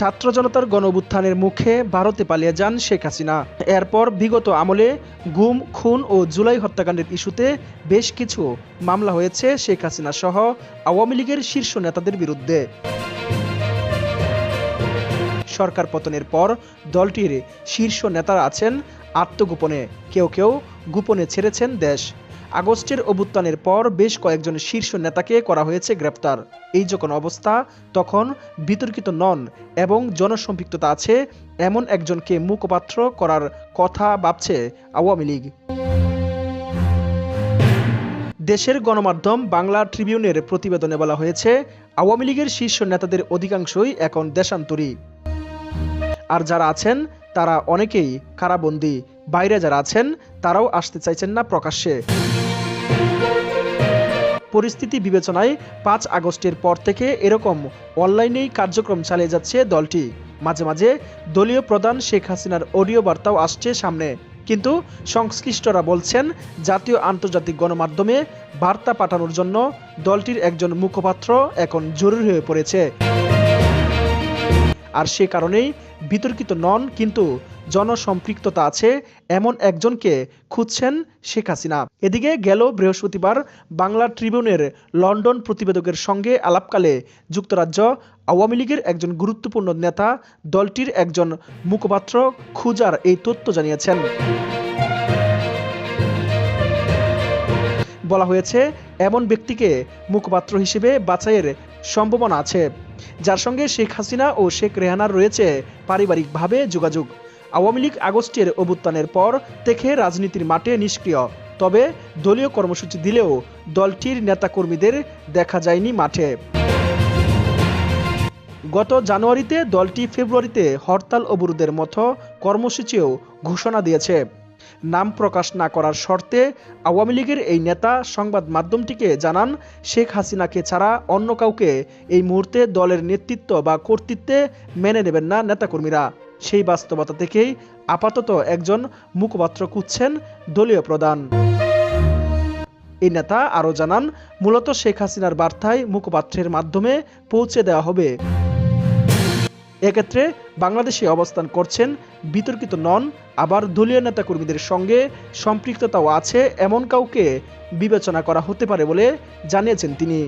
ছাত্র জনতার গণঅভ্যুত্থানের মুখে ভারতে পালিয়ে যান শেখ হাসিনা। এরপর বিগত আমলে গুম, খুন ও জুলাই হত্যাকাণ্ডের ইস্যুতে বেশ কিছু মামলা হয়েছে শেখ হাসিনা সহ আওয়ামী লীগের শীর্ষ নেতাদের বিরুদ্ধে। সরকার পতনের পর দলটির শীর্ষ নেতারা আছেন আত্মগোপনে, কেউ কেউ গোপনে ছেড়েছেন দেশ। আগস্টের অভ্যুত্থানের পর বেশ কয়েকজন শীর্ষ নেতাকে করা হয়েছে গ্রেপ্তার। এই যখন অবস্থা, তখন বিতর্কিত নন এবং জনসম্পৃক্ততা আছে এমন একজনকে মুখপাত্র করার কথা ভাবছে আওয়ামী লীগ। দেশের গণমাধ্যম বাংলা ট্রিবিউনের প্রতিবেদনে বলা হয়েছে, আওয়ামী লীগের শীর্ষ নেতাদের অধিকাংশই এখন দেশান্তরী। আর যারা আছেন তারা অনেকেই কারাবন্দী। বাইরে যারা আছেন তারাও আসতে চাইছেন না প্রকাশ্যে। পরিস্থিতি বিবেচনায় ৫ আগস্টের পর থেকে এরকম অনলাইনেই কার্যক্রম চালিয়ে যাচ্ছে দলটি। মাঝে মাঝে দলীয় প্রধান শেখ হাসিনার অডিও বার্তাও আসছে সামনে। কিন্তু সংশ্লিষ্টরা বলছেন, জাতীয় আন্তর্জাতিক গণমাধ্যমে বার্তা পাঠানোর জন্য দলটির একজন মুখপাত্র এখন জরুরি হয়ে পড়েছে। আর সে কারণেই বিতর্কিত নন কিন্তু জনসম্পৃক্ততা আছে এমন একজনকে খুঁজছেন শেখ হাসিনা। এদিকে গেল বৃহস্পতিবার বাংলা ট্রিবিউনের লন্ডন প্রতিবেদকের সঙ্গে আলাপকালে যুক্তরাজ্য আওয়ামী লীগের একজন গুরুত্বপূর্ণ নেতা দলটির একজন মুখপাত্র খুঁজার এই তথ্য জানিয়েছেন। বলা হয়েছে, এমন ব্যক্তিকে মুখপাত্র হিসেবে বাছাইয়ের সম্ভাবনা আছে, যার সঙ্গে শেখ হাসিনা ও শেখ রেহানার রয়েছে পারিবারিকভাবে যোগাযোগ। আওয়ামী লীগ আগস্টের অভ্যুত্থানের পর থেকে রাজনীতির মাঠে নিষ্ক্রিয়, তবে দলীয় কর্মসূচি দিলেও দলটির নেতাকর্মীদের দেখা যায়নি মাঠে। গত জানুয়ারিতে দলটি ফেব্রুয়ারিতে হরতাল অবরোধের মতো কর্মসূচিও ঘোষণা দিয়েছে। নাম প্রকাশ না করার শর্তে আওয়ামী লীগের এই নেতা সংবাদ মাধ্যমটিকে জানান, শেখ হাসিনাকে ছাড়া অন্য কাউকে এই মুহূর্তে দলের নেতৃত্ব বা কর্তৃত্বে মেনে নেবেন না নেতাকর্মীরা। সেই বাস্তবতা থেকেই আপাতত একজন মুখপাত্র খুঁজছেন দলীয় প্রধান। এই নেতা আরও জানান, মূলত শেখ হাসিনার বার্তায় মুখপাত্রের মাধ্যমে পৌঁছে দেওয়া হবে। এক্ষেত্রে বাংলাদেশে অবস্থান করছেন বিতর্কিত নন, আবার দলীয় নেতাকর্মীদের সঙ্গে সম্পৃক্ততাও আছে এমন কাউকে বিবেচনা করা হতে পারে বলে জানিয়েছেন তিনি।